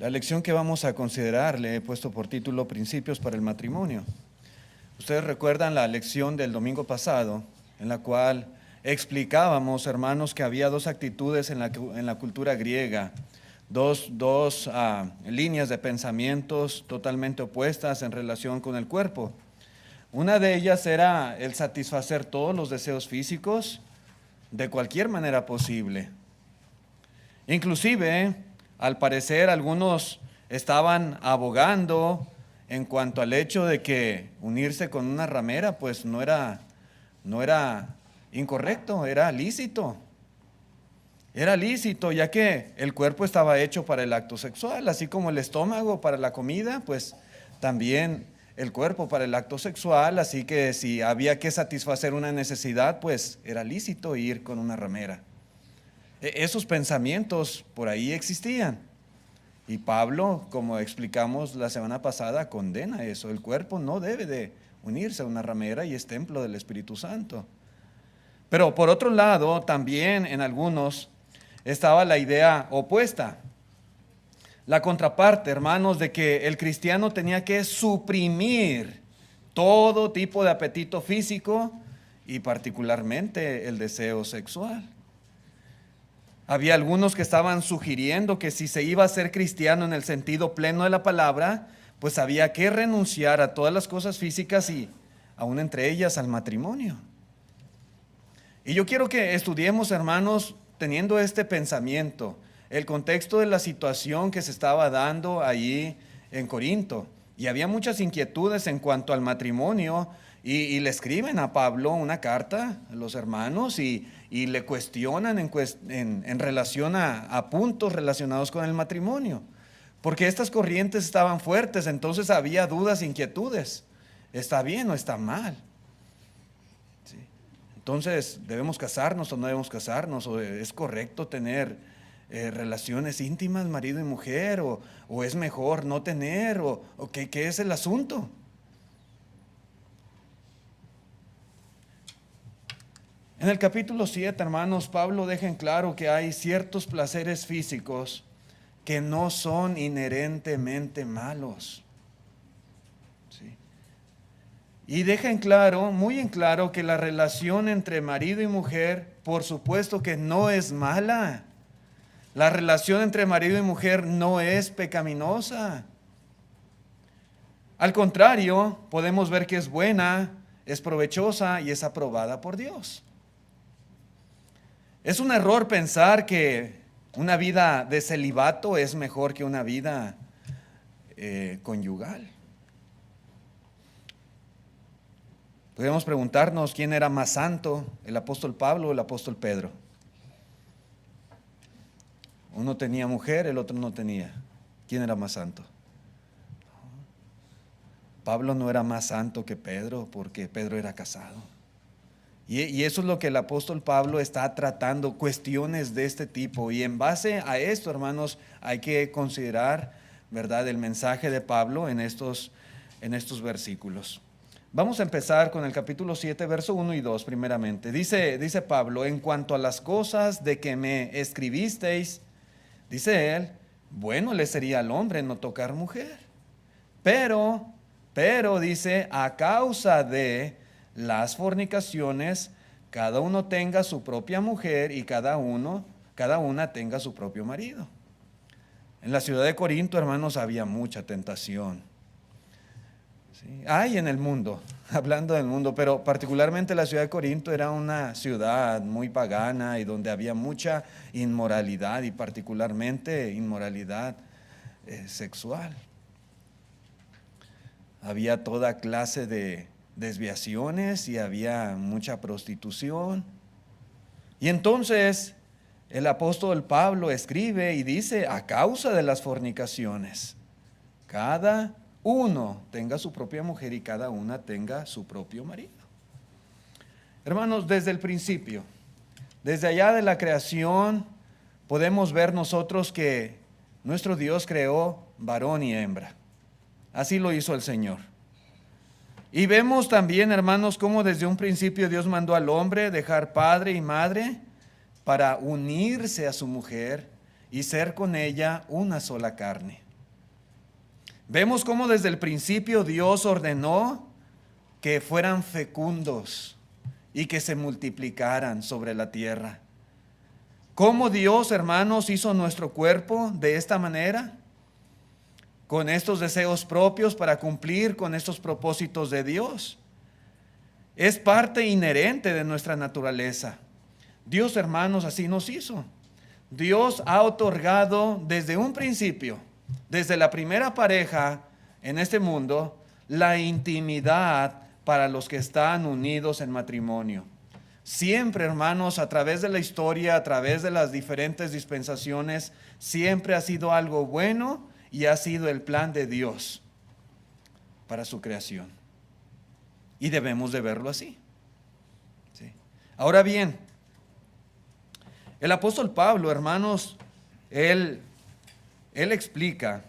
La lección que vamos a considerar le he puesto por título Principios para el matrimonio. Ustedes recuerdan la lección del domingo pasado, en la cual explicábamos, hermanos, que había dos actitudes en la cultura griega, dos líneas de pensamientos totalmente opuestas en relación con el cuerpo. Una de ellas era el satisfacer todos los deseos físicos de cualquier manera posible. Inclusive, al parecer, algunos estaban abogando en cuanto al hecho de que unirse con una ramera pues no era incorrecto, era lícito. Era lícito, ya que el cuerpo estaba hecho para el acto sexual, así como el estómago para la comida, pues también el cuerpo para el acto sexual, así que si había que satisfacer una necesidad, pues era lícito ir con una ramera. Esos pensamientos por ahí existían. Y Pablo, como explicamos la semana pasada, condena eso. El cuerpo no debe de unirse a una ramera y es templo del Espíritu Santo. Pero por otro lado, también en algunos estaba la idea opuesta. La contraparte, hermanos, de que el cristiano tenía que suprimir todo tipo de apetito físico y particularmente el deseo sexual. Había algunos que estaban sugiriendo que si se iba a ser cristiano en el sentido pleno de la palabra, pues había que renunciar a todas las cosas físicas y aún entre ellas al matrimonio. Y yo quiero que estudiemos, hermanos, teniendo este pensamiento, el contexto de la situación que se estaba dando allí en Corinto. Y había muchas inquietudes en cuanto al matrimonio y le escriben a Pablo una carta a los hermanos y le cuestionan en relación a puntos relacionados con el matrimonio. Porque estas corrientes estaban fuertes, entonces había dudas e inquietudes. ¿Está bien o está mal? ¿Sí? Entonces, ¿debemos casarnos o no debemos casarnos? ¿O es correcto tener relaciones íntimas, marido y mujer? ¿O es mejor no tener? ¿O qué es el asunto? En el capítulo 7, hermanos, Pablo deja en claro que hay ciertos placeres físicos que no son inherentemente malos. ¿Sí? Y deja en claro, muy en claro, que la relación entre marido y mujer, por supuesto que no es mala. La relación entre marido y mujer no es pecaminosa. Al contrario, podemos ver que es buena, es provechosa y es aprobada por Dios. Es un error pensar que una vida de celibato es mejor que una vida conyugal. Podemos preguntarnos quién era más santo, el apóstol Pablo o el apóstol Pedro. Uno tenía mujer, el otro no tenía. ¿Quién era más santo? Pablo no era más santo que Pedro porque Pedro era casado. Y eso es lo que el apóstol Pablo está tratando, cuestiones de este tipo. Y en base a esto, hermanos, hay que considerar, ¿verdad?, el mensaje de Pablo en estos versículos. Vamos a empezar con el capítulo 7, verso 1 y 2 primeramente. Dice Pablo, en cuanto a las cosas de que me escribisteis, dice él, bueno le sería al hombre no tocar mujer. Pero dice, a causa de las fornicaciones, cada uno tenga su propia mujer y cada una tenga su propio marido. En la ciudad de Corinto, hermanos, había mucha tentación. ¿Sí? Hay en el mundo, hablando del mundo, pero particularmente la ciudad de Corinto era una ciudad muy pagana y donde había mucha inmoralidad y particularmente inmoralidad sexual. Había toda clase de desviaciones y había mucha prostitución. Y entonces el apóstol Pablo escribe y dice, a causa de las fornicaciones, cada uno tenga su propia mujer y cada una tenga su propio marido. Hermanos, desde el principio, desde allá de la creación, podemos ver nosotros que nuestro Dios creó varón y hembra. Así lo hizo el Señor. Y vemos también, hermanos, cómo desde un principio Dios mandó al hombre dejar padre y madre para unirse a su mujer y ser con ella una sola carne. Vemos cómo desde el principio Dios ordenó que fueran fecundos y que se multiplicaran sobre la tierra. ¿Cómo Dios, hermanos, hizo nuestro cuerpo de esta manera? Con estos deseos propios para cumplir con estos propósitos de Dios. Es parte inherente de nuestra naturaleza. Dios, hermanos, así nos hizo. Dios ha otorgado desde un principio, desde la primera pareja en este mundo, la intimidad para los que están unidos en matrimonio. Siempre, hermanos, a través de la historia, a través de las diferentes dispensaciones, siempre ha sido algo bueno y ha sido el plan de Dios para su creación. Y debemos de verlo así. ¿Sí? Ahora bien, el apóstol Pablo, hermanos, él explica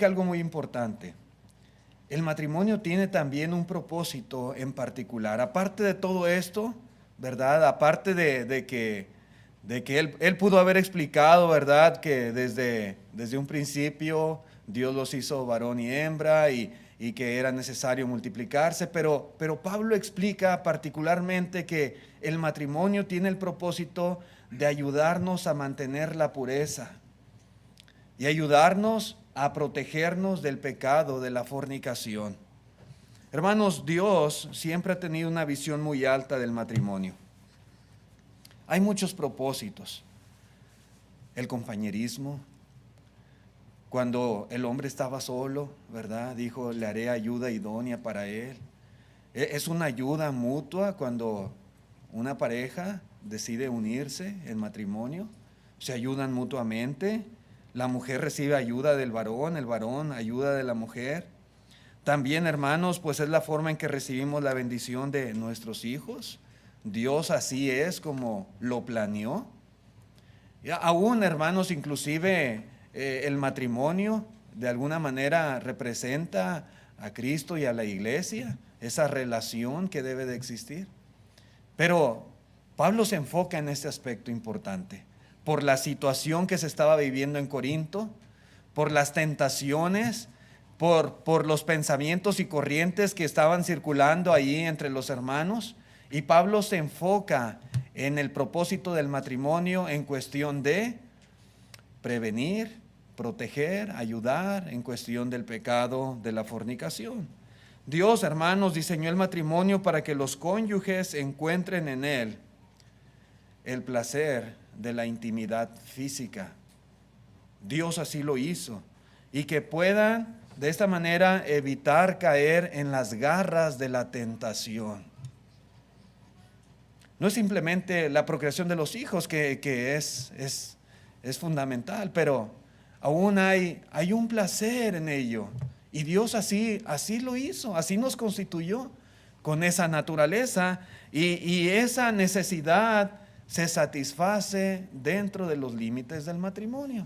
algo muy importante. El matrimonio tiene también un propósito en particular. Aparte de todo esto, ¿verdad? Aparte de que él pudo haber explicado, ¿verdad? Que desde un principio Dios los hizo varón y hembra y que era necesario multiplicarse, pero Pablo explica particularmente que el matrimonio tiene el propósito de ayudarnos a mantener la pureza y ayudarnos a protegernos del pecado, de la fornicación. Hermanos, Dios siempre ha tenido una visión muy alta del matrimonio. Hay muchos propósitos. El compañerismo. Cuando el hombre estaba solo, ¿verdad? Dijo, le haré ayuda idónea para él. Es una ayuda mutua cuando una pareja decide unirse en matrimonio. Se ayudan mutuamente. La mujer recibe ayuda del varón, el varón ayuda de la mujer. También, hermanos, pues es la forma en que recibimos la bendición de nuestros hijos. Dios así es como lo planeó. Y aún, hermanos, inclusive el matrimonio de alguna manera representa a Cristo y a la iglesia, esa relación que debe de existir. Pero Pablo se enfoca en este aspecto importante. Por la situación que se estaba viviendo en Corinto, por las tentaciones, por los pensamientos y corrientes que estaban circulando ahí entre los hermanos. Y Pablo se enfoca en el propósito del matrimonio en cuestión de prevenir, proteger, ayudar en cuestión del pecado de la fornicación. Dios, hermanos, diseñó el matrimonio para que los cónyuges encuentren en él el placer de la intimidad física. Dios así lo hizo. Y que puedan de esta manera evitar caer en las garras de la tentación. No es simplemente la procreación de los hijos que es fundamental, pero aún hay un placer en ello. Y Dios así lo hizo, así nos constituyó con esa naturaleza y esa necesidad se satisface dentro de los límites del matrimonio.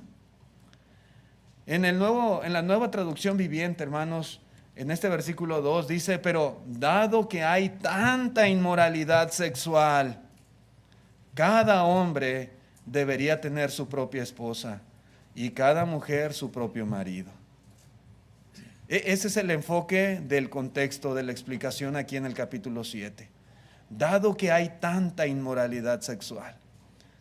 En la nueva traducción viviente, hermanos, en este versículo 2 dice, pero dado que hay tanta inmoralidad sexual, cada hombre debería tener su propia esposa y cada mujer su propio marido. Ese es el enfoque del contexto de la explicación aquí en el capítulo 7. Dado que hay tanta inmoralidad sexual,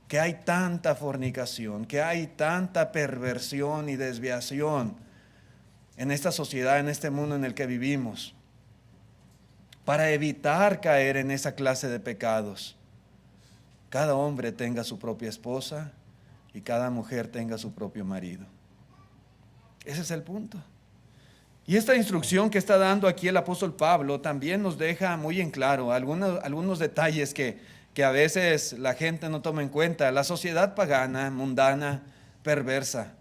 que hay tanta fornicación, que hay tanta perversión y desviación en esta sociedad, en este mundo en el que vivimos, para evitar caer en esa clase de pecados, cada hombre tenga su propia esposa y cada mujer tenga su propio marido. Ese es el punto. Y esta instrucción que está dando aquí el apóstol Pablo también nos deja muy en claro algunos detalles que a veces la gente no toma en cuenta. La sociedad pagana, mundana, perversa.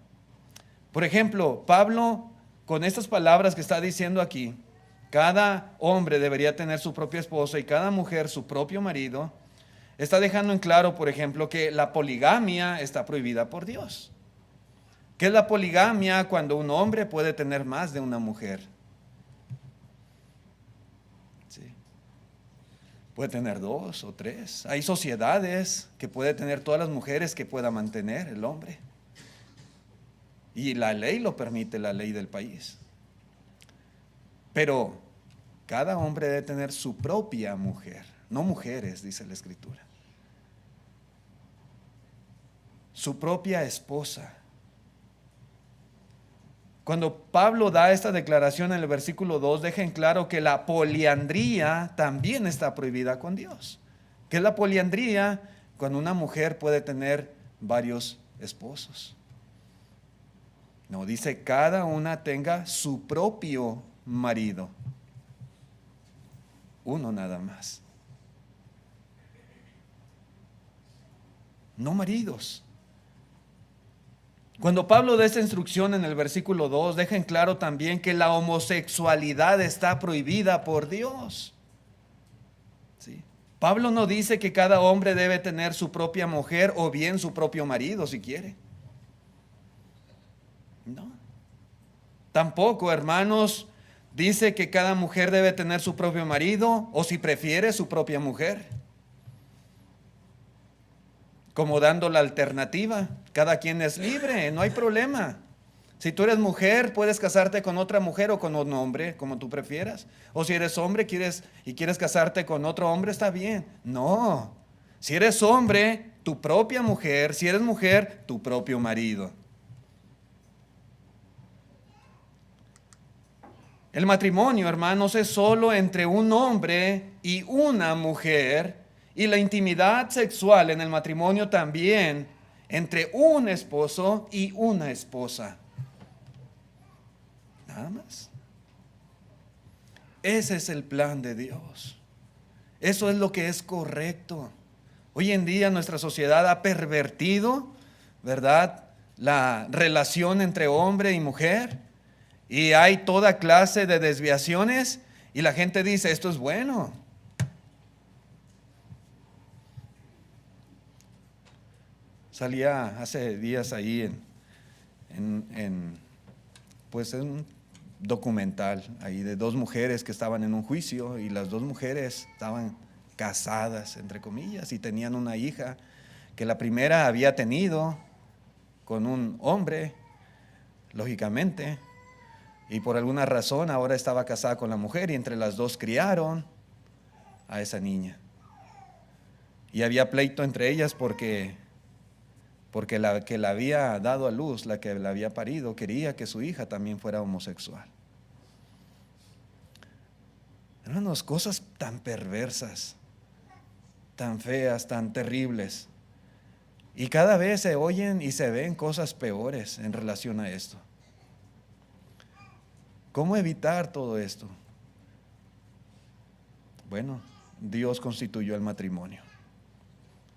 Por ejemplo, Pablo, con estas palabras que está diciendo aquí, cada hombre debería tener su propia esposa y cada mujer su propio marido, está dejando en claro, por ejemplo, que la poligamia está prohibida por Dios. ¿Qué es la poligamia? Cuando un hombre puede tener más de una mujer. Sí. Puede tener 2 o 3. Hay sociedades que puede tener todas las mujeres que pueda mantener el hombre. Y la ley lo permite, la ley del país. Pero cada hombre debe tener su propia mujer, no mujeres, dice la Escritura. Su propia esposa. Cuando Pablo da esta declaración en el versículo 2, deja en claro que la poliandría también está prohibida con Dios. ¿Qué es la poliandría? Cuando una mujer puede tener varios esposos. No, dice cada una tenga su propio marido. Uno nada más. No maridos. Cuando Pablo da esta instrucción en el versículo 2, deja en claro también que la homosexualidad está prohibida por Dios. ¿Sí? Pablo no dice que cada hombre debe tener su propia mujer o bien su propio marido si quiere. No. Tampoco, hermanos, dice que cada mujer debe tener su propio marido o si prefiere su propia mujer. Como dando la alternativa. Cada quien es libre, no hay problema. Si tú eres mujer, puedes casarte con otra mujer o con un hombre, como tú prefieras. O si eres hombre quieres casarte con otro hombre, está bien. No. Si eres hombre, tu propia mujer. Si eres mujer, tu propio marido. El matrimonio, hermanos, es solo entre un hombre y una mujer. Y la intimidad sexual en el matrimonio también entre un esposo y una esposa. Nada más. Ese es el plan de Dios. Eso es lo que es correcto. Hoy en día nuestra sociedad ha pervertido, ¿verdad?, la relación entre hombre y mujer. Y hay toda clase de desviaciones. Y la gente dice, esto es bueno. Salía hace días ahí en un documental ahí de dos mujeres que estaban en un juicio y las dos mujeres estaban casadas, entre comillas, y tenían una hija que la primera había tenido con un hombre, lógicamente, y por alguna razón ahora estaba casada con la mujer y entre las dos criaron a esa niña. Y había pleito entre ellas porque la que la había dado a luz, la que la había parido, quería que su hija también fuera homosexual. Hermanos, cosas tan perversas, tan feas, tan terribles. Y cada vez se oyen y se ven cosas peores en relación a esto. ¿Cómo evitar todo esto? Bueno, Dios constituyó el matrimonio.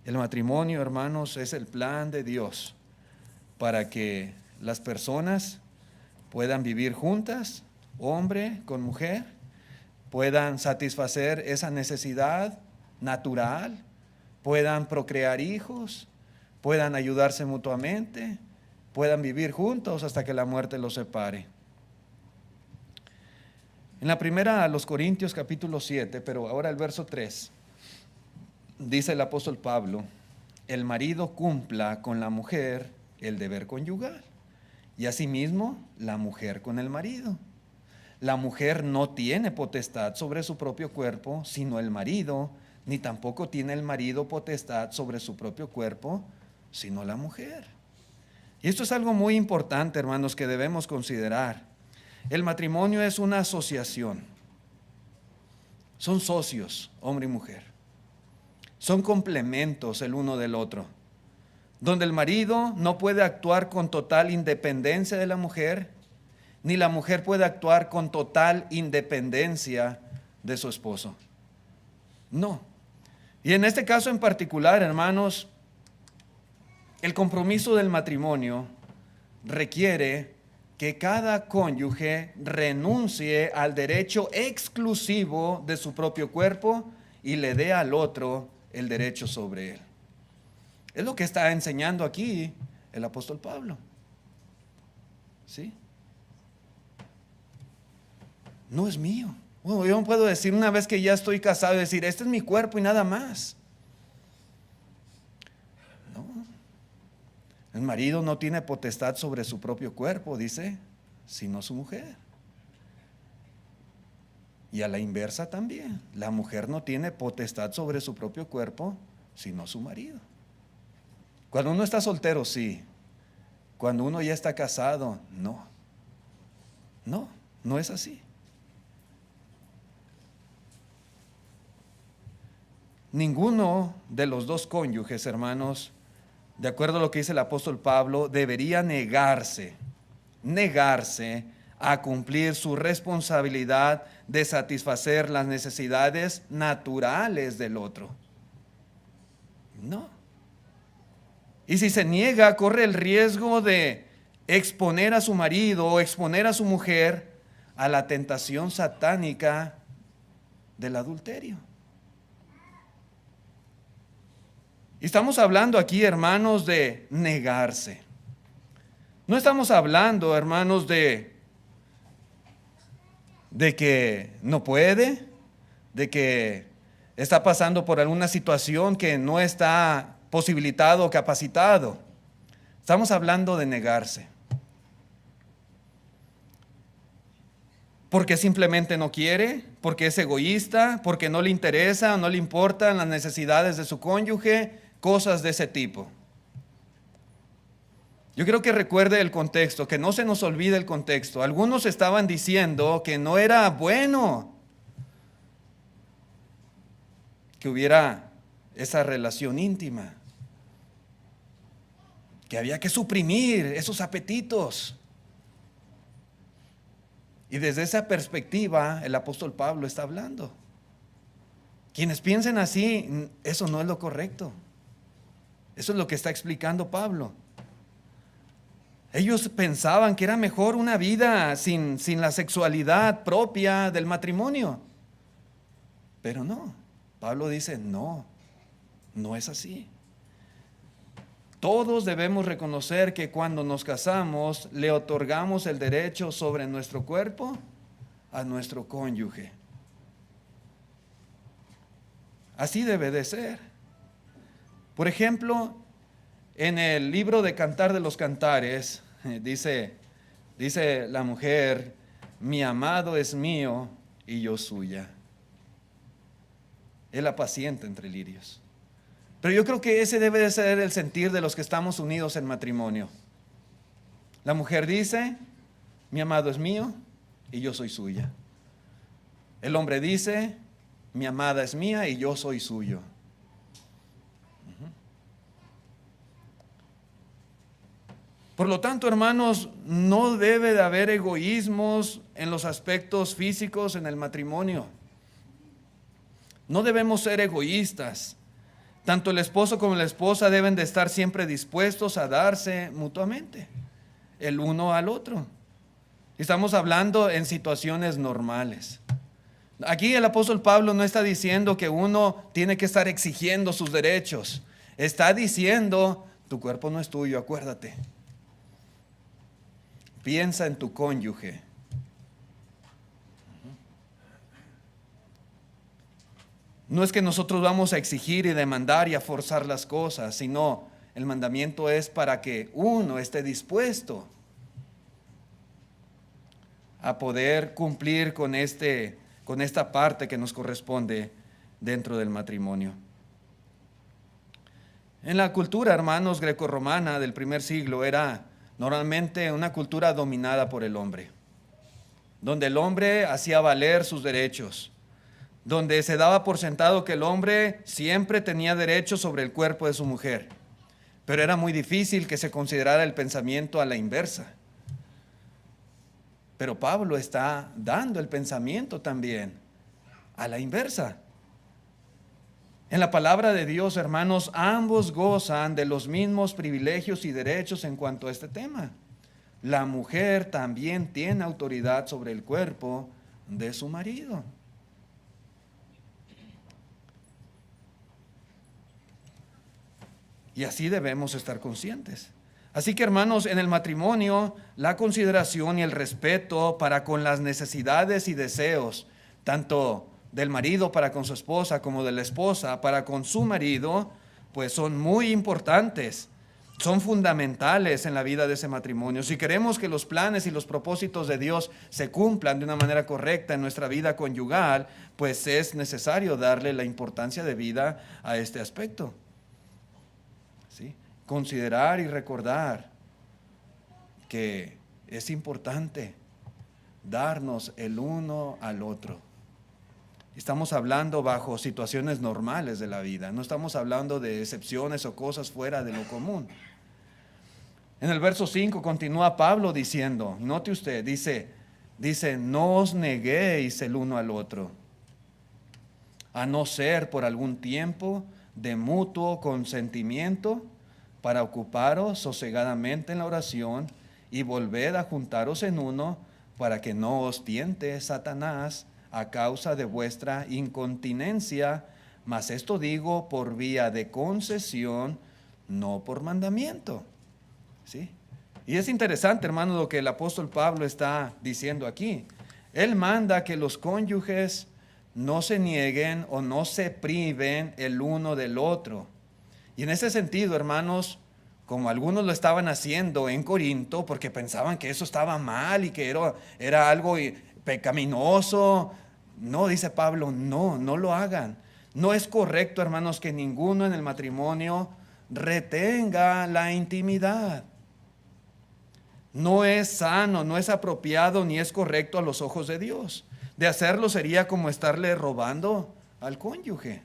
El matrimonio, hermanos, es el plan de Dios para que las personas puedan vivir juntas, hombre con mujer, puedan satisfacer esa necesidad natural, puedan procrear hijos, puedan ayudarse mutuamente, puedan vivir juntos hasta que la muerte los separe. En la primera a los Corintios capítulo 7, pero ahora el verso 3. Dice el apóstol Pablo, el marido cumpla con la mujer el deber conyugal y asimismo la mujer con el marido. La mujer no tiene potestad sobre su propio cuerpo, sino el marido, ni tampoco tiene el marido potestad sobre su propio cuerpo, sino la mujer. Y esto es algo muy importante, hermanos, que debemos considerar. El matrimonio es una asociación. Son socios, hombre y mujer. Son complementos el uno del otro, donde el marido no puede actuar con total independencia de la mujer, ni la mujer puede actuar con total independencia de su esposo. No. Y en este caso en particular, hermanos, el compromiso del matrimonio requiere que cada cónyuge renuncie al derecho exclusivo de su propio cuerpo y le dé al otro el derecho sobre él. Es lo que está enseñando aquí el apóstol Pablo. ¿Sí? No es mío. Bueno, yo no puedo decir una vez que ya estoy casado y decir, este es mi cuerpo y nada más. No. El marido no tiene potestad sobre su propio cuerpo, dice, sino su mujer. Y a la inversa también, la mujer no tiene potestad sobre su propio cuerpo, sino su marido. Cuando uno está soltero, sí. Cuando uno ya está casado, no. No es así. Ninguno de los dos cónyuges, hermanos, de acuerdo a lo que dice el apóstol Pablo, debería negarse a cumplir su responsabilidad de satisfacer las necesidades naturales del otro. No. Y si se niega, corre el riesgo de exponer a su marido o exponer a su mujer a la tentación satánica del adulterio. Y estamos hablando aquí, hermanos, de negarse. No estamos hablando, hermanos, de que no puede, de que está pasando por alguna situación que no está posibilitado o capacitado. Estamos hablando de negarse. Porque simplemente no quiere, porque es egoísta, porque no le interesa o no le importan las necesidades de su cónyuge, cosas de ese tipo. Yo creo que recuerde el contexto, que no se nos olvide el contexto. Algunos estaban diciendo que no era bueno que hubiera esa relación íntima, que había que suprimir esos apetitos. Y desde esa perspectiva el apóstol Pablo está hablando. Quienes piensen así, eso no es lo correcto. Eso es lo que está explicando Pablo. Ellos pensaban que era mejor una vida sin la sexualidad propia del matrimonio. Pero no, Pablo dice, no es así. Todos debemos reconocer que cuando nos casamos le otorgamos el derecho sobre nuestro cuerpo a nuestro cónyuge. Así debe de ser. Por ejemplo, en el libro de Cantar de los Cantares, dice la mujer, mi amado es mío y yo suya. Él apacienta entre lirios. Pero yo creo que ese debe de ser el sentir de los que estamos unidos en matrimonio. La mujer dice, mi amado es mío y yo soy suya. El hombre dice, mi amada es mía y yo soy suyo. Por lo tanto, hermanos, no debe de haber egoísmos en los aspectos físicos en el matrimonio. No debemos ser egoístas. Tanto el esposo como la esposa deben de estar siempre dispuestos a darse mutuamente, el uno al otro. Estamos hablando en situaciones normales. Aquí el apóstol Pablo no está diciendo que uno tiene que estar exigiendo sus derechos. Está diciendo, tu cuerpo no es tuyo, acuérdate. Piensa en tu cónyuge. No es que nosotros vamos a exigir y demandar y a forzar las cosas, sino el mandamiento es para que uno esté dispuesto a poder cumplir con esta parte que nos corresponde dentro del matrimonio. En la cultura, hermanos, grecorromana del primer siglo era normalmente una cultura dominada por el hombre, donde el hombre hacía valer sus derechos, donde se daba por sentado que el hombre siempre tenía derecho sobre el cuerpo de su mujer, pero era muy difícil que se considerara el pensamiento a la inversa. Pero Pablo está dando el pensamiento también a la inversa. En la palabra de Dios, hermanos, ambos gozan de los mismos privilegios y derechos en cuanto a este tema. La mujer también tiene autoridad sobre el cuerpo de su marido. Y así debemos estar conscientes. Así que, hermanos, en el matrimonio, la consideración y el respeto para con las necesidades y deseos, tanto del marido para con su esposa como de la esposa para con su marido, pues son muy importantes. son fundamentales en la vida de ese matrimonio. Si queremos que los planes y los propósitos de Dios se cumplan de una manera correcta en nuestra vida conyugal, pues es necesario darle la importancia de vida a este aspecto. ¿Sí? Considerar y recordar que es importante darnos el uno al otro. Estamos hablando bajo situaciones normales de la vida, no estamos hablando de excepciones o cosas fuera de lo común. En el verso 5 continúa Pablo diciendo, note usted, dice, no os neguéis el uno al otro, a no ser por algún tiempo de mutuo consentimiento, para ocuparos sosegadamente en la oración y volved a juntaros en uno, para que no os tiente Satanás a causa de vuestra incontinencia, mas esto digo por vía de concesión, no por mandamiento. ¿Sí? Y es interesante, hermano, lo que el apóstol Pablo está diciendo aquí. Él manda que los cónyuges no se nieguen o no se priven el uno del otro. Y en ese sentido, hermanos, como algunos lo estaban haciendo en Corinto, porque pensaban que eso estaba mal y que era algo pecaminoso, no, dice Pablo, no lo hagan. No es correcto, hermanos, que ninguno en el matrimonio retenga la intimidad. No es sano, no es apropiado, ni es correcto a los ojos de Dios. De hacerlo sería como estarle robando al cónyuge.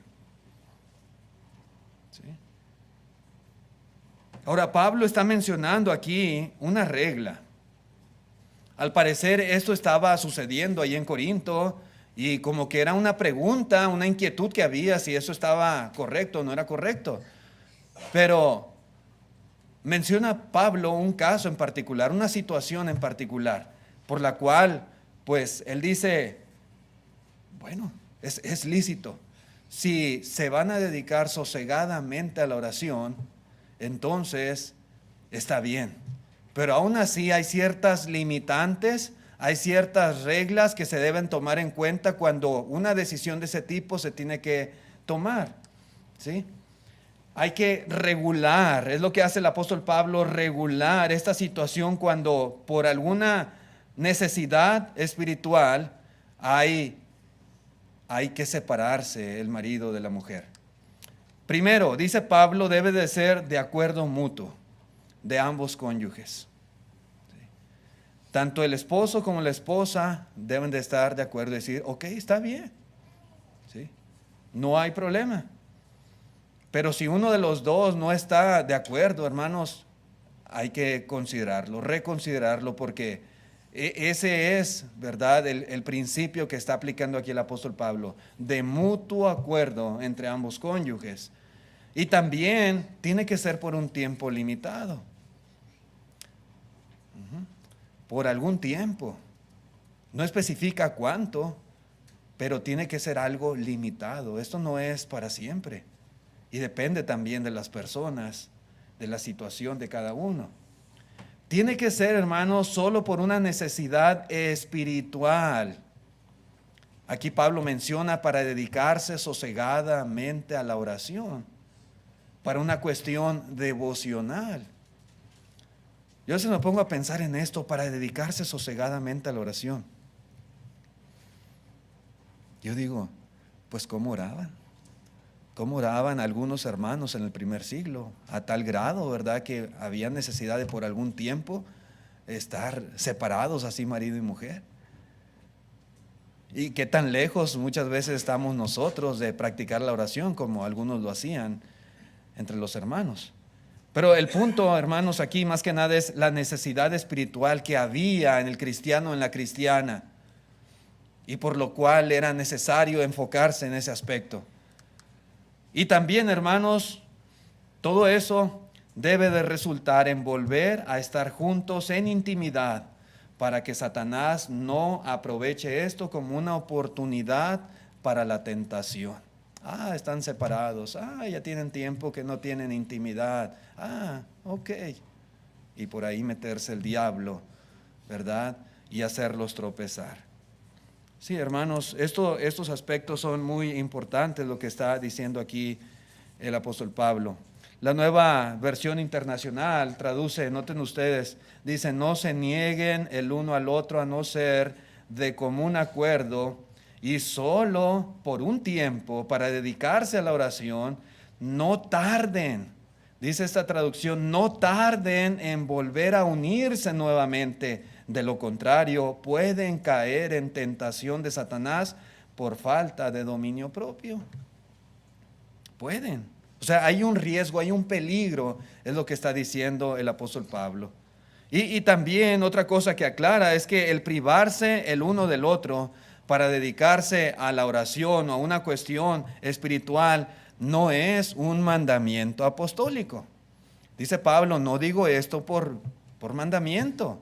¿Sí? Ahora, Pablo está mencionando aquí una regla. Al parecer esto estaba sucediendo ahí en Corinto y como que era una pregunta, una inquietud que había si eso estaba correcto o no era correcto. Pero menciona Pablo un caso en particular, una situación en particular, por la cual, pues, él dice, bueno, es lícito. Si se van a dedicar sosegadamente a la oración, entonces está bien. Pero aún así hay ciertas limitantes, hay ciertas reglas que se deben tomar en cuenta cuando una decisión de ese tipo se tiene que tomar, ¿sí? Hay que regular, es lo que hace el apóstol Pablo, regular esta situación cuando por alguna necesidad espiritual hay que separarse el marido de la mujer. Primero, dice Pablo, debe de ser de acuerdo mutuo de ambos cónyuges. Tanto el esposo como la esposa deben de estar de acuerdo y decir, ok, está bien, ¿sí? No hay problema. Pero si uno de los dos no está de acuerdo, hermanos, hay que considerarlo, reconsiderarlo, porque ese es, ¿verdad?, el principio que está aplicando aquí el apóstol Pablo, de mutuo acuerdo entre ambos cónyuges. Y también tiene que ser por un tiempo limitado. Por algún tiempo. No especifica cuánto, pero tiene que ser algo limitado. Esto no es para siempre. Y depende también de las personas, de la situación de cada uno. Tiene que ser, hermanos, solo por una necesidad espiritual. Aquí Pablo menciona para dedicarse sosegadamente a la oración, para una cuestión devocional. Yo se me pongo a pensar en esto, para dedicarse sosegadamente a la oración. Yo digo, pues ¿cómo oraban? ¿Cómo oraban algunos hermanos en el primer siglo? A tal grado, ¿verdad?, que había necesidad de por algún tiempo estar separados así marido y mujer. Y qué tan lejos muchas veces estamos nosotros de practicar la oración como algunos lo hacían entre los hermanos. Pero el punto, hermanos, aquí más que nada es la necesidad espiritual que había en el cristiano, en la cristiana, y por lo cual era necesario enfocarse en ese aspecto. Y también, hermanos, todo eso debe de resultar en volver a estar juntos en intimidad, para que Satanás no aproveche esto como una oportunidad para la tentación. Están separados. Ya tienen tiempo que no tienen intimidad. Ok. Y por ahí meterse el diablo, ¿verdad? Y hacerlos tropezar. Sí, hermanos, estos aspectos son muy importantes, lo que está diciendo aquí el apóstol Pablo. La Nueva Versión Internacional traduce, noten ustedes, dice: no se nieguen el uno al otro, a no ser de común acuerdo y solo por un tiempo para dedicarse a la oración. No tarden, dice esta traducción, no tarden en volver a unirse nuevamente. De lo contrario, pueden caer en tentación de Satanás por falta de dominio propio. Pueden. O sea, hay un riesgo, hay un peligro, es lo que está diciendo el apóstol Pablo. Y también otra cosa que aclara es que el privarse el uno del otro para dedicarse a la oración o a una cuestión espiritual no es un mandamiento apostólico. Dice Pablo: no digo esto por mandamiento.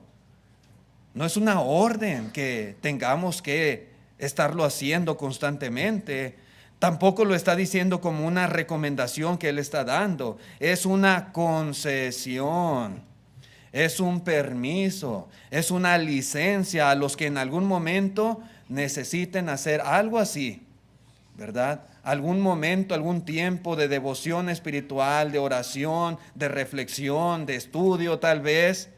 No es una orden que tengamos que estarlo haciendo constantemente. Tampoco lo está diciendo como una recomendación que él está dando. Es una concesión, es un permiso, es una licencia a los que en algún momento necesiten hacer algo así, ¿verdad? Algún momento, algún tiempo de devoción espiritual, de oración, de reflexión, de estudio tal vez.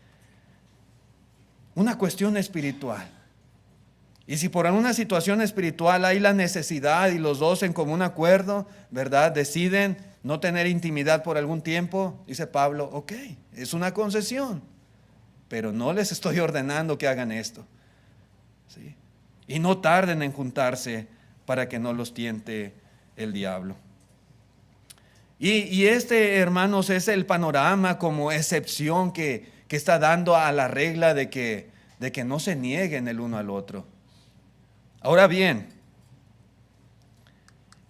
Una cuestión espiritual. Y si por alguna situación espiritual hay la necesidad y los dos en común acuerdo, ¿verdad?, deciden no tener intimidad por algún tiempo, dice Pablo: ok, es una concesión, pero no les estoy ordenando que hagan esto, ¿sí? Y no tarden en juntarse para que no los tiente el diablo. Y este, hermanos, es el panorama como excepción que está dando a la regla de que no se nieguen el uno al otro. Ahora bien,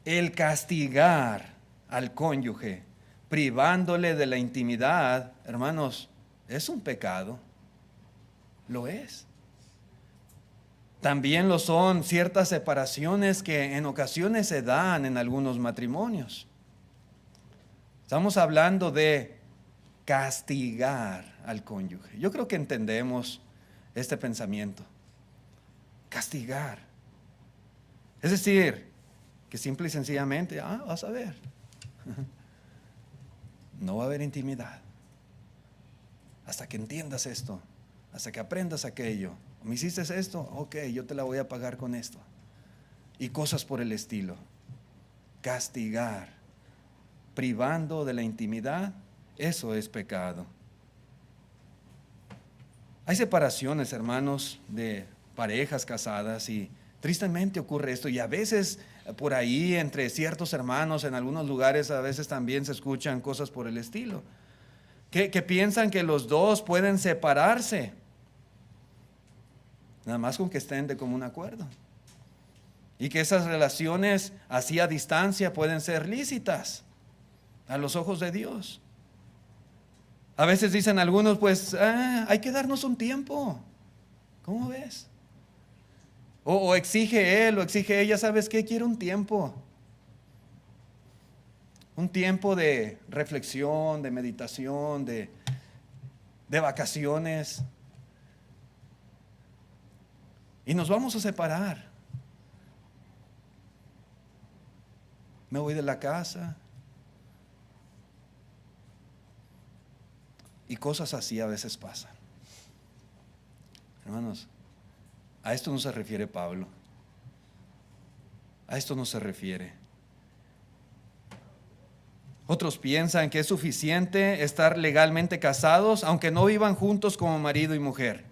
el castigar al cónyuge privándole de la intimidad, hermanos, es un pecado. Lo es. También lo son ciertas separaciones que en ocasiones se dan en algunos matrimonios. Estamos hablando de castigar al cónyuge. Yo creo que entendemos este pensamiento. Castigar. Es decir, que simple y sencillamente, vas a ver, no va a haber intimidad hasta que entiendas esto, hasta que aprendas aquello. ¿Me hiciste esto? Ok, yo te la voy a pagar con esto. Y cosas por el estilo. Castigar, privando de la intimidad, eso es pecado. Hay separaciones, hermanos, de parejas casadas y tristemente ocurre esto, y a veces por ahí entre ciertos hermanos en algunos lugares a veces también se escuchan cosas por el estilo, que piensan que los dos pueden separarse, nada más con que estén de común acuerdo, y que esas relaciones así a distancia pueden ser lícitas a los ojos de Dios. A veces dicen algunos, pues hay que darnos un tiempo. ¿Cómo ves? O exige él o exige ella: ¿sabes qué? Quiero un tiempo. Un tiempo de reflexión, de meditación, de vacaciones. Y nos vamos a separar. Me voy de la casa. Y cosas así a veces pasan. Hermanos, a esto no se refiere Pablo. A esto no se refiere. Otros piensan que es suficiente estar legalmente casados, aunque no vivan juntos como marido y mujer.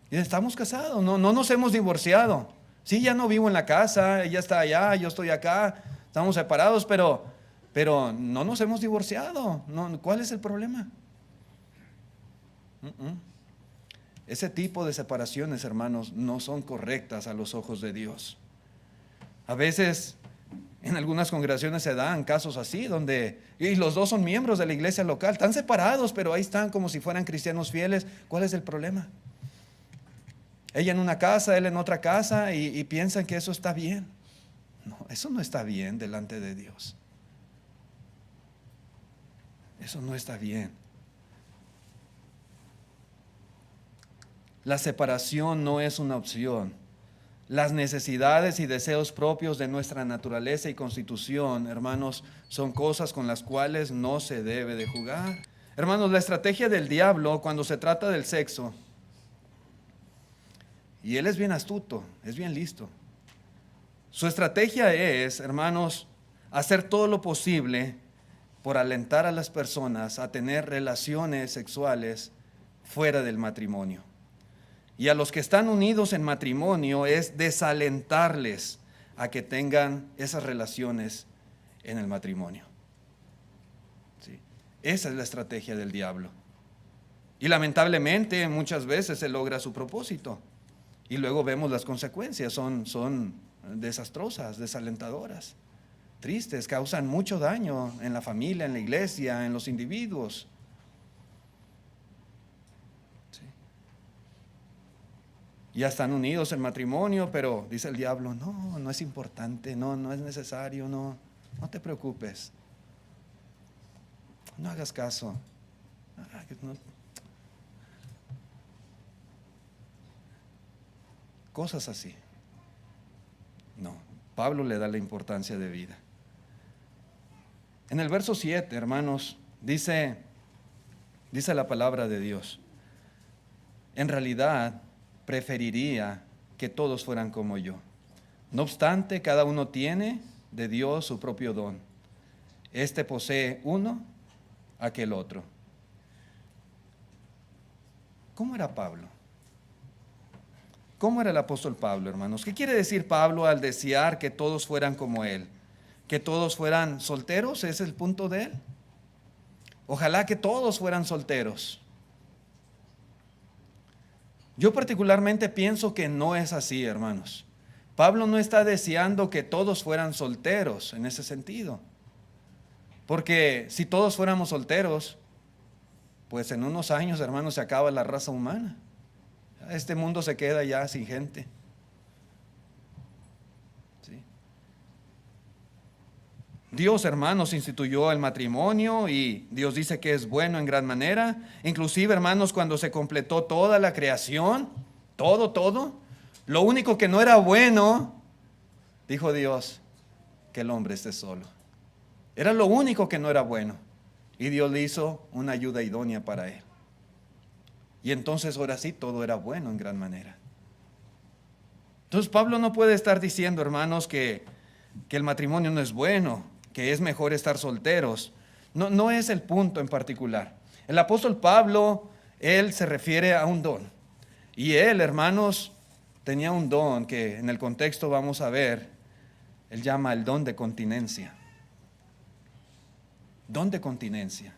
Y estamos casados, no nos hemos divorciado. Sí, ya no vivo en la casa, ella está allá, yo estoy acá, estamos separados, pero no nos hemos divorciado. No, ¿cuál es el problema? Ese tipo de separaciones, hermanos, no son correctas a los ojos de Dios. A veces en algunas congregaciones se dan casos así, donde y los dos son miembros de la iglesia local, están separados, pero ahí están como si fueran cristianos fieles. ¿Cuál es el problema? Ella en una casa, él en otra casa, y piensan que eso está bien. No, eso no está bien delante de Dios. Eso no está bien. La separación no es una opción. Las necesidades y deseos propios de nuestra naturaleza y constitución, hermanos, son cosas con las cuales no se debe de jugar. Hermanos, la estrategia del diablo cuando se trata del sexo, y él es bien astuto, es bien listo. Su estrategia es, hermanos, hacer todo lo posible por alentar a las personas a tener relaciones sexuales fuera del matrimonio. Y a los que están unidos en matrimonio es desalentarles a que tengan esas relaciones en el matrimonio. ¿Sí? Esa es la estrategia del diablo. Y lamentablemente muchas veces se logra su propósito. Y luego vemos las consecuencias, son desastrosas, desalentadoras, tristes, causan mucho daño en la familia, en la iglesia, en los individuos. Ya están unidos en matrimonio, pero dice el diablo, no es importante, no es necesario, no te preocupes, no hagas caso. Cosas así. No, Pablo le da la importancia de vida. En el verso 7, hermanos, dice la palabra de Dios, en realidad preferiría que todos fueran como yo. No obstante, cada uno tiene de Dios su propio don. Este posee uno, aquel otro. ¿Cómo era Pablo? ¿Cómo era el apóstol Pablo, hermanos? ¿Qué quiere decir Pablo al desear que todos fueran como él? ¿Que todos fueran solteros? ¿Ese es el punto de él? Ojalá que todos fueran solteros. Yo particularmente pienso que no es así, hermanos. Pablo no está deseando que todos fueran solteros en ese sentido. Porque si todos fuéramos solteros, pues en unos años, hermanos, se acaba la raza humana. Este mundo se queda ya sin gente. ¿Sí? Dios, hermanos, instituyó el matrimonio y Dios dice que es bueno en gran manera. Inclusive, hermanos, cuando se completó toda la creación, todo, lo único que no era bueno, dijo Dios, que el hombre esté solo. Era lo único que no era bueno. Y Dios le hizo una ayuda idónea para él. Y entonces ahora sí todo era bueno en gran manera. Entonces Pablo no puede estar diciendo, hermanos, que el matrimonio no es bueno, que es mejor estar solteros. No es el punto en particular. El apóstol Pablo, él se refiere a un don. Y él, hermanos, tenía un don que en el contexto vamos a ver, él llama el don de continencia. Don de continencia.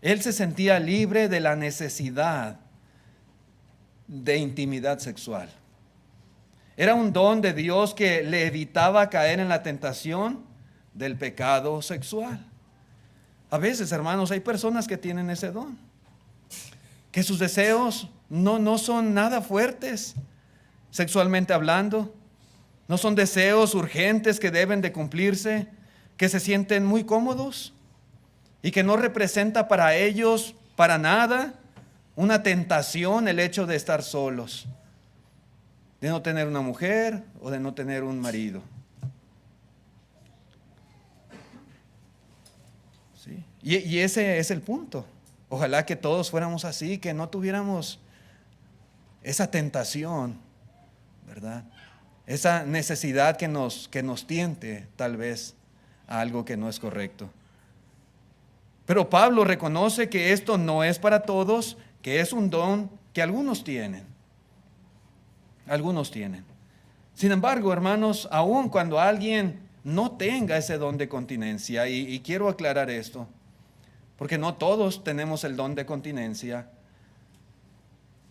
Él se sentía libre de la necesidad de intimidad sexual. Era un don de Dios que le evitaba caer en la tentación del pecado sexual. A veces, hermanos, hay personas que tienen ese don, que sus deseos no son nada fuertes, sexualmente hablando, no son deseos urgentes que deben de cumplirse, que se sienten muy cómodos y que no representa para ellos, para nada, una tentación el hecho de estar solos, de no tener una mujer o de no tener un marido. ¿Sí? Y ese es el punto. Ojalá que todos fuéramos así, que no tuviéramos esa tentación, ¿verdad? Esa necesidad que nos tiente tal vez a algo que no es correcto. Pero Pablo reconoce que esto no es para todos, que es un don que algunos tienen. Algunos tienen. Sin embargo, hermanos, aun cuando alguien no tenga ese don de continencia, y quiero aclarar esto, porque no todos tenemos el don de continencia,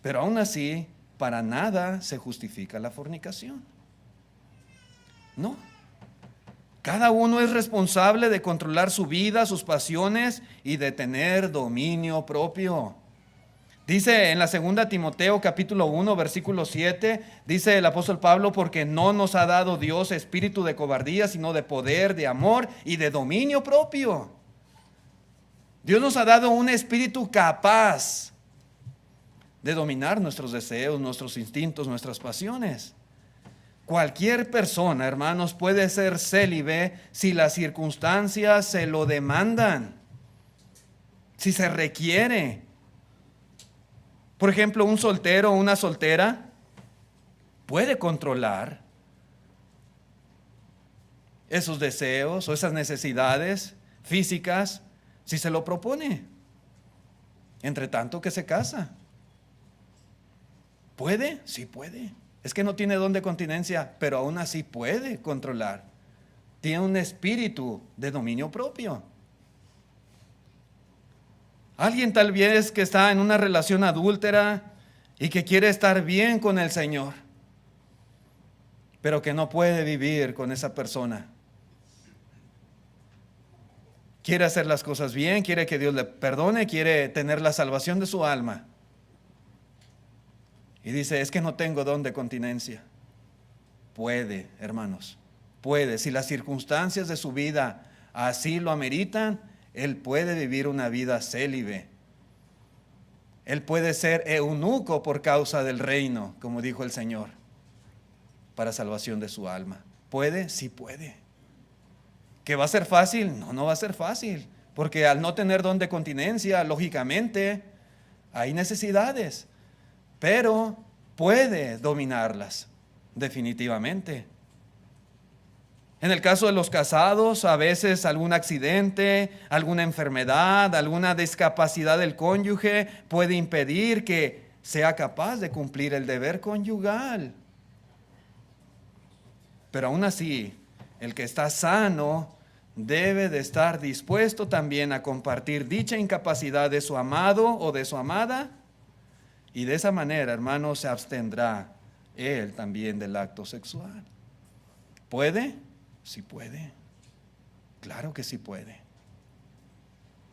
pero aún así, para nada se justifica la fornicación. No. Cada uno es responsable de controlar su vida, sus pasiones y de tener dominio propio. Dice en la 2 Timoteo capítulo 1 versículo 7, dice el apóstol Pablo, porque no nos ha dado Dios espíritu de cobardía, sino de poder, de amor y de dominio propio. Dios nos ha dado un espíritu capaz de dominar nuestros deseos, nuestros instintos, nuestras pasiones. Cualquier persona, hermanos, puede ser célibe si las circunstancias se lo demandan, si se requiere. Por ejemplo, un soltero o una soltera puede controlar esos deseos o esas necesidades físicas si se lo propone, entre tanto que se casa. ¿Puede? Sí puede. Es que no tiene don de continencia, pero aún así puede controlar. Tiene un espíritu de dominio propio. Alguien tal vez que está en una relación adúltera y que quiere estar bien con el Señor, pero que no puede vivir con esa persona. Quiere hacer las cosas bien, quiere que Dios le perdone, quiere tener la salvación de su alma. Y dice, es que no tengo don de continencia. Puede, hermanos, puede. Si las circunstancias de su vida así lo ameritan, él puede vivir una vida célibe. Él puede ser eunuco por causa del reino, como dijo el Señor, para salvación de su alma. ¿Puede? Sí puede. ¿Que va a ser fácil? No, no va a ser fácil. Porque al no tener don de continencia, lógicamente, hay necesidades. Pero puede dominarlas, definitivamente. En el caso de los casados, a veces algún accidente, alguna enfermedad, alguna discapacidad del cónyuge puede impedir que sea capaz de cumplir el deber conyugal. Pero aún así, el que está sano debe de estar dispuesto también a compartir dicha incapacidad de su amado o de su amada. Y de esa manera, hermanos, se abstendrá él también del acto sexual. ¿Puede? Sí puede. Claro que sí puede.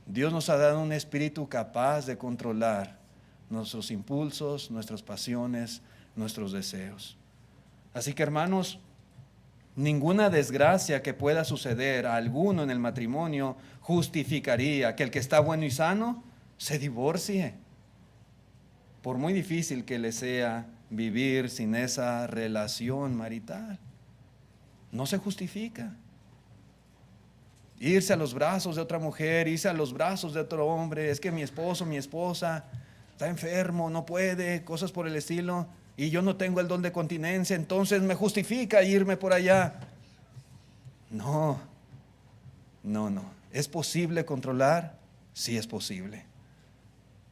Dios nos ha dado un espíritu capaz de controlar nuestros impulsos, nuestras pasiones, nuestros deseos. Así que, hermanos, ninguna desgracia que pueda suceder a alguno en el matrimonio justificaría que el que está bueno y sano se divorcie. Por muy difícil que le sea vivir sin esa relación marital, no se justifica. Irse a los brazos de otra mujer, irse a los brazos de otro hombre, es que mi esposo, mi esposa está enfermo, no puede, cosas por el estilo, y yo no tengo el don de continencia, entonces me justifica irme por allá. No. ¿Es posible controlar? Sí es posible.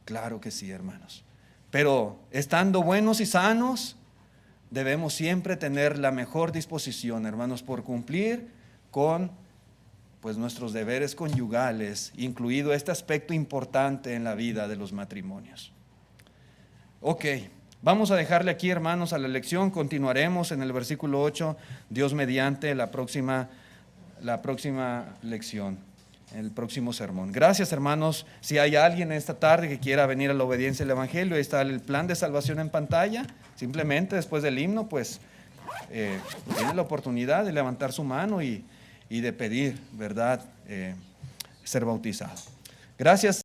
Claro que sí, hermanos. Pero estando buenos y sanos, debemos siempre tener la mejor disposición, hermanos, por cumplir con nuestros deberes conyugales, incluido este aspecto importante en la vida de los matrimonios. Ok, vamos a dejarle aquí, hermanos, a la lección. Continuaremos en el versículo 8, Dios mediante, la próxima lección, el próximo sermón. Gracias, hermanos. Si hay alguien esta tarde que quiera venir a la obediencia del Evangelio, ahí está el plan de salvación en pantalla. Simplemente después del himno, tiene la oportunidad de levantar su mano y de pedir, ¿verdad?, ser bautizado. Gracias.